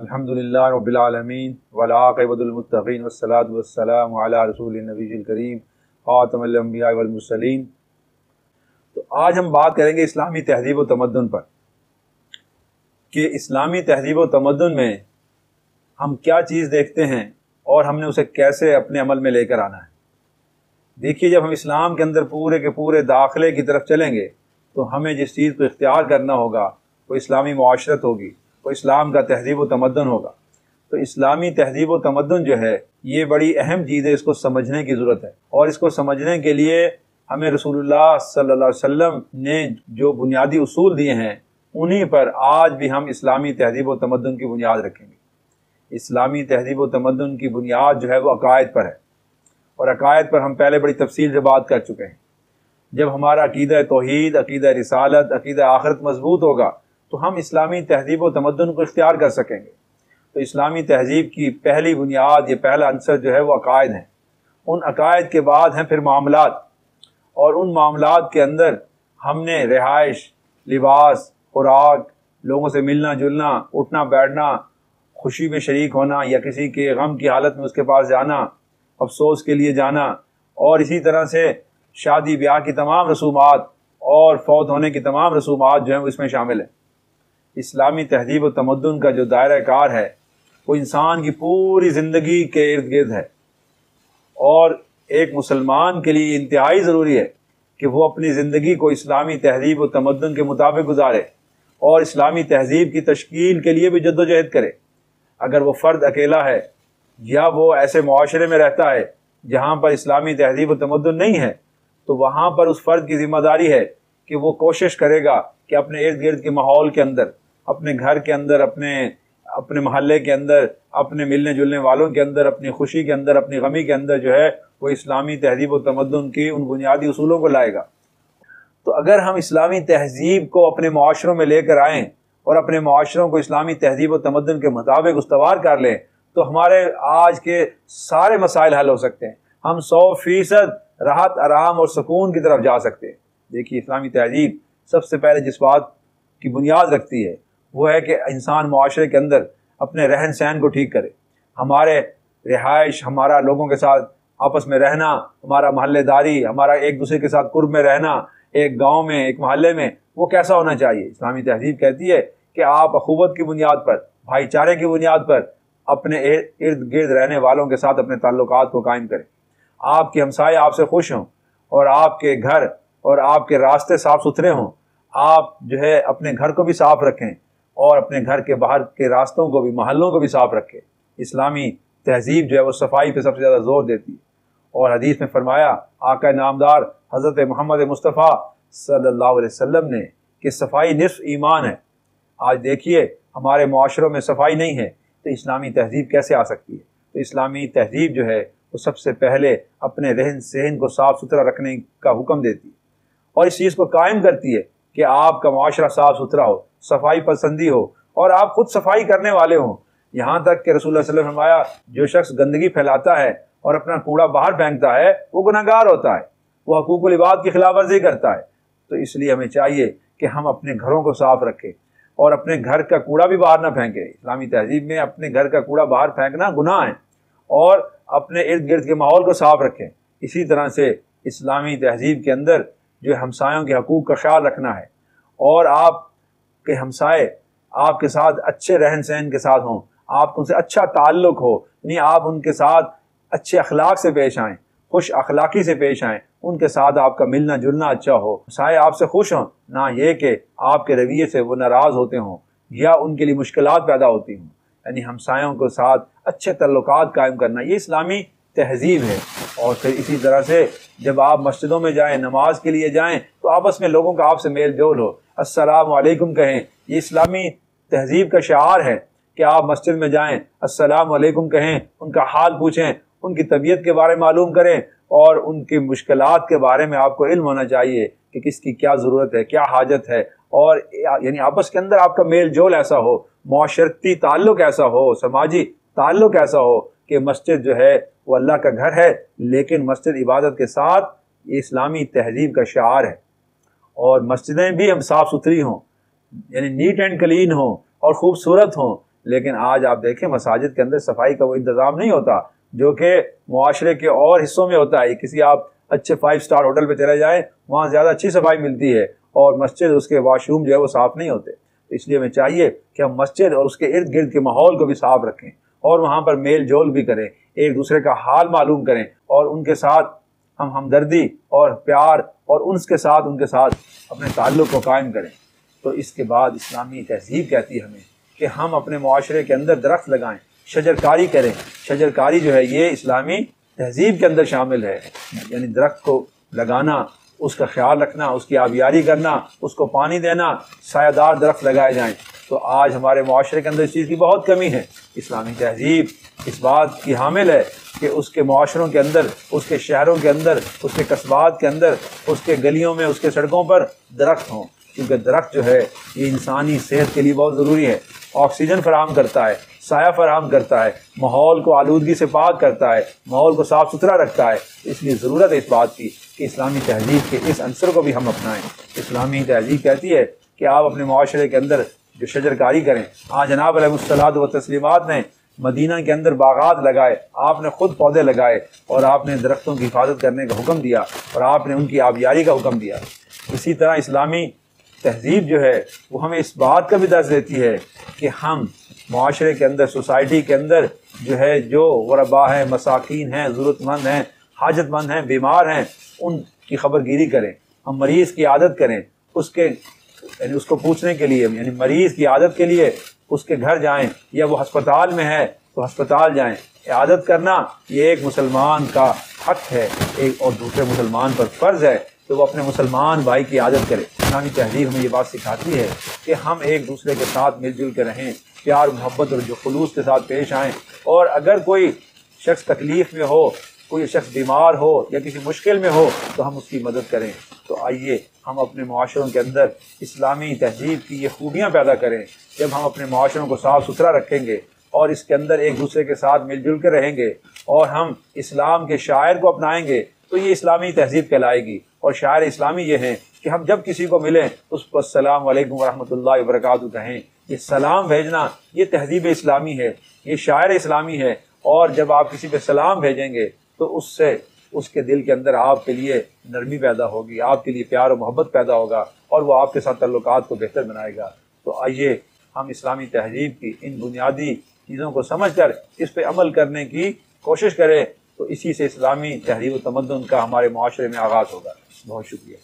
الحمدللہ رب العالمین والعاقبۃ للمتقین والصلاۃ والسلام علی رسول النبی الکریم خاتم الانبیاء والمرسلین۔ تو آج ہم بات کریں گے اسلامی تہذیب و تمدن پر، کہ اسلامی تہذیب و تمدن میں ہم کیا چیز دیکھتے ہیں اور ہم نے اسے کیسے اپنے عمل میں لے کر آنا ہے۔ دیکھیے، جب ہم اسلام کے اندر پورے کے پورے داخلے کی طرف چلیں گے تو ہمیں جس چیز کو اختیار کرنا ہوگا وہ اسلامی معاشرت ہوگی، وہ اسلام کا تہذیب و تمدن ہوگا۔ تو اسلامی تہذیب و تمدن جو ہے یہ بڑی اہم چیز ہے، اس کو سمجھنے کی ضرورت ہے، اور اس کو سمجھنے کے لیے ہمیں رسول اللہ صلی اللہ علیہ وسلم نے جو بنیادی اصول دیے ہیں انہی پر آج بھی ہم اسلامی تہذیب و تمدن کی بنیاد رکھیں گے۔ اسلامی تہذیب و تمدن کی بنیاد جو ہے وہ عقائد پر ہے، اور عقائد پر ہم پہلے بڑی تفصیل سے بات کر چکے ہیں۔ جب ہمارا عقیدہ توحید، عقیدہ رسالت، عقیدہ آخرت مضبوط ہوگا تو ہم اسلامی تہذیب و تمدن کو اختیار کر سکیں گے۔ تو اسلامی تہذیب کی پہلی بنیاد، یہ پہلا عنصر جو ہے وہ عقائد ہیں۔ ان عقائد کے بعد ہیں پھر معاملات، اور ان معاملات کے اندر ہم نے رہائش، لباس، خوراک، لوگوں سے ملنا جلنا، اٹھنا بیٹھنا، خوشی میں شریک ہونا یا کسی کے غم کی حالت میں اس کے پاس جانا، افسوس کے لیے جانا، اور اسی طرح سے شادی بیاہ کی تمام رسومات اور فوت ہونے کی تمام رسومات جو ہیں وہ اس میں شامل ہیں۔ اسلامی تہذیب و تمدن کا جو دائرہ کار ہے وہ انسان کی پوری زندگی کے ارد گرد ہے، اور ایک مسلمان کے لیے انتہائی ضروری ہے کہ وہ اپنی زندگی کو اسلامی تہذیب و تمدن کے مطابق گزارے اور اسلامی تہذیب کی تشکیل کے لیے بھی جدوجہد کرے۔ اگر وہ فرد اکیلا ہے یا وہ ایسے معاشرے میں رہتا ہے جہاں پر اسلامی تہذیب و تمدن نہیں ہے تو وہاں پر اس فرد کی ذمہ داری ہے کہ وہ کوشش کرے گا کہ اپنے ارد گرد کے ماحول کے اندر، اپنے گھر کے اندر، اپنے محلے کے اندر، اپنے ملنے جلنے والوں کے اندر، اپنی خوشی کے اندر، اپنی غمی کے اندر جو ہے وہ اسلامی تہذیب و تمدن کی ان بنیادی اصولوں کو لائے گا۔ تو اگر ہم اسلامی تہذیب کو اپنے معاشروں میں لے کر آئیں اور اپنے معاشروں کو اسلامی تہذیب و تمدن کے مطابق استوار کر لیں تو ہمارے آج کے سارے مسائل حل ہو سکتے ہیں۔ ہم 100% راحت، آرام اور سکون کی طرف جا سکتے ہیں۔ دیکھیے، اسلامی تہذیب سب سے پہلے جس بات کی بنیاد رکھتی ہے وہ ہے کہ انسان معاشرے کے اندر اپنے رہن سہن کو ٹھیک کرے۔ ہمارے رہائش، ہمارا لوگوں کے ساتھ آپس میں رہنا، ہمارا محلے داری، ہمارا ایک دوسرے کے ساتھ قرب میں رہنا، ایک گاؤں میں، ایک محلے میں، وہ کیسا ہونا چاہیے۔ اسلامی تہذیب کہتی ہے کہ آپ اخوت کی بنیاد پر، بھائی چارے کی بنیاد پر اپنے ارد گرد رہنے والوں کے ساتھ اپنے تعلقات کو قائم کریں۔ آپ کے ہمسائے آپ سے خوش ہوں، اور آپ کے گھر اور آپ کے راستے صاف ستھرے ہوں۔ آپ جو ہے اپنے گھر کو بھی صاف رکھیں اور اپنے گھر کے باہر کے راستوں کو بھی، محلوں کو بھی صاف رکھیں۔ اسلامی تہذیب جو ہے وہ صفائی پہ سب سے زیادہ زور دیتی ہے، اور حدیث میں فرمایا آقا نامدار حضرت محمد مصطفیٰ صلی اللہ علیہ وسلم نے کہ صفائی نصف ایمان ہے۔ آج دیکھیے ہمارے معاشروں میں صفائی نہیں ہے تو اسلامی تہذیب کیسے آ سکتی ہے۔ تو اسلامی تہذیب جو ہے وہ سب سے پہلے اپنے رہن سہن کو صاف ستھرا رکھنے کا حکم دیتی ہے، اور اس چیز کو قائم کرتی ہے کہ آپ کا معاشرہ صاف ستھرا ہو، صفائی پسندی ہو، اور آپ خود صفائی کرنے والے ہوں۔ یہاں تک کہ رسول اللہ صلی اللہ علیہ وسلم نے فرمایا جو شخص گندگی پھیلاتا ہے اور اپنا کوڑا باہر پھینکتا ہے وہ گناہ گار ہوتا ہے، وہ حقوق العباد کی خلاف ورزی کرتا ہے۔ تو اس لیے ہمیں چاہیے کہ ہم اپنے گھروں کو صاف رکھیں اور اپنے گھر کا کوڑا بھی باہر نہ پھینکیں۔ اسلامی تہذیب میں اپنے گھر کا کوڑا باہر پھینکنا گناہ ہے، اور اپنے ارد گرد کے ماحول کو صاف رکھیں۔ اسی طرح سے اسلامی تہذیب کے اندر جو ہمسایوں کے حقوق کا خیال رکھنا ہے، اور آپ کے ہمسائے آپ کے ساتھ اچھے رہن سہن کے ساتھ ہوں، آپ ان سے اچھا تعلق ہو، یعنی آپ ان کے ساتھ اچھے اخلاق سے پیش آئیں، خوش اخلاقی سے پیش آئیں، ان کے ساتھ آپ کا ملنا جلنا اچھا ہو، ہمسائے آپ سے خوش ہوں، نہ یہ کہ آپ کے رویے سے وہ ناراض ہوتے ہوں یا ان کے لیے مشکلات پیدا ہوتی ہوں۔ یعنی ہمسایوں کے ساتھ اچھے تعلقات قائم کرنا یہ اسلامی تہذیب ہے۔ اور پھر اسی طرح سے جب آپ مسجدوں میں جائیں، نماز کے لیے جائیں تو آپس میں لوگوں کا آپ سے میل جول ہو، السلام علیکم کہیں۔ یہ اسلامی تہذیب کا شعار ہے کہ آپ مسجد میں جائیں، السلام علیکم کہیں، ان کا حال پوچھیں، ان کی طبیعت کے بارے میں معلوم کریں، اور ان کی مشکلات کے بارے میں آپ کو علم ہونا چاہیے کہ کس کی کیا ضرورت ہے، کیا حاجت ہے، اور یعنی آپس کے اندر آپ کا میل جول ایسا ہو، معاشرتی تعلق ایسا ہو، سماجی تعلق ایسا ہو کہ مسجد جو ہے وہ اللہ کا گھر ہے، لیکن مسجد عبادت کے ساتھ یہ اسلامی تہذیب کا شعار ہے۔ اور مسجدیں بھی ہم صاف ستھری ہوں، یعنی نیٹ اینڈ کلین ہوں اور خوبصورت ہوں، لیکن آج آپ دیکھیں مساجد کے اندر صفائی کا وہ انتظام نہیں ہوتا جو کہ معاشرے کے اور حصوں میں ہوتا ہے. کسی آپ اچھے 5 اسٹار ہوٹل پہ چلے جائیں وہاں زیادہ اچھی صفائی ملتی ہے اور مسجد اس کے واش روم جو ہے وہ صاف نہیں ہوتے. اس لیے ہمیں چاہیے کہ ہم مسجد اور اس کے ارد گرد کے ماحول کو بھی صاف رکھیں اور وہاں پر میل جول بھی کریں, ایک دوسرے کا حال معلوم کریں اور ان کے ساتھ ہم ہمدردی اور پیار اور انس کے ساتھ ان کے ساتھ اپنے تعلق کو قائم کریں. تو اس کے بعد اسلامی تہذیب کہتی ہے ہمیں کہ ہم اپنے معاشرے کے اندر درخت لگائیں, شجر کاری کریں. شجر کاری جو ہے یہ اسلامی تہذیب کے اندر شامل ہے, یعنی درخت کو لگانا, اس کا خیال رکھنا, اس کی آبیاری کرنا, اس کو پانی دینا, سایہ دار درخت لگائے جائیں. تو آج ہمارے معاشرے کے اندر اس چیز کی بہت کمی ہے. اسلامی تہذیب اس بات کی حامل ہے کہ اس کے معاشروں کے اندر, اس کے شہروں کے اندر, اس کے قصبات کے اندر, اس کے گلیوں میں, اس کے سڑکوں پر درخت ہوں, کیونکہ درخت جو ہے یہ انسانی صحت کے لیے بہت ضروری ہے. آکسیجن فراہم کرتا ہے, سایہ فراہم کرتا ہے, ماحول کو آلودگی سے پاک کرتا ہے, ماحول کو صاف ستھرا رکھتا ہے. اس لیے ضرورت ہے اس بات کی کہ اسلامی تہذیب کے اس عنصر کو بھی ہم اپنائیں. اسلامی تہذیب کہتی ہے کہ آپ اپنے معاشرے کے اندر جو شجر کاری کریں. جناب علیہ الصلوۃ والتسلیمات نے مدینہ کے اندر باغات لگائے, آپ نے خود پودے لگائے اور آپ نے درختوں کی حفاظت کرنے کا حکم دیا اور آپ نے ان کی آبیاری کا حکم دیا. اسی طرح اسلامی تہذیب جو ہے وہ ہمیں اس بات کا بھی درس دیتی ہے کہ ہم معاشرے کے اندر, سوسائٹی کے اندر جو ہے جو غربا ہیں, مساکین ہیں, ضرورت مند ہیں, حاجت مند ہیں, بیمار ہیں, ان کی خبر گیری کریں. ہم مریض کی عادت کریں, اس کے یعنی اس کو پوچھنے کے لیے, یعنی مریض کی عادت کے لیے اس کے گھر جائیں, یا وہ ہسپتال میں ہے تو ہسپتال جائیں. عادت کرنا یہ ایک مسلمان کا حق ہے, ایک اور دوسرے مسلمان پر فرض ہے کہ وہ اپنے مسلمان بھائی کی عادت کرے. اسلامی تہذیب ہمیں یہ بات سکھاتی ہے کہ ہم ایک دوسرے کے ساتھ مل جل کے رہیں, پیار محبت اور جو خلوص کے ساتھ پیش آئیں. اور اگر کوئی شخص تکلیف میں ہو, کوئی شخص بیمار ہو یا کسی مشکل میں ہو تو ہم اس کی مدد کریں. تو آئیے ہم اپنے معاشروں کے اندر اسلامی تہذیب کی یہ خوبیاں پیدا کریں. جب ہم اپنے معاشروں کو صاف ستھرا رکھیں گے اور اس کے اندر ایک دوسرے کے ساتھ مل جل کے رہیں گے اور ہم اسلام کے شاعر کو اپنائیں گے تو یہ اسلامی تہذیب کہلائے گی. اور شاعر اسلامی یہ ہیں کہ ہم جب کسی کو ملیں اس کو السلام علیکم ورحمۃ اللہ وبرکاتہ کہیں. یہ سلام بھیجنا یہ تہذیب اسلامی ہے, یہ شاعر اسلامی ہے. اور جب آپ کسی پہ سلام بھیجیں گے تو اس سے اس کے دل کے اندر آپ کے لیے نرمی پیدا ہوگی, آپ کے لیے پیار و محبت پیدا ہوگا اور وہ آپ کے ساتھ تعلقات کو بہتر بنائے گا. تو آئیے ہم اسلامی تہذیب کی ان بنیادی چیزوں کو سمجھ کر اس پہ عمل کرنے کی کوشش کریں. تو اسی سے اسلامی تہذیب و تمدن کا ہمارے معاشرے میں آغاز ہوگا. بہت شکریہ.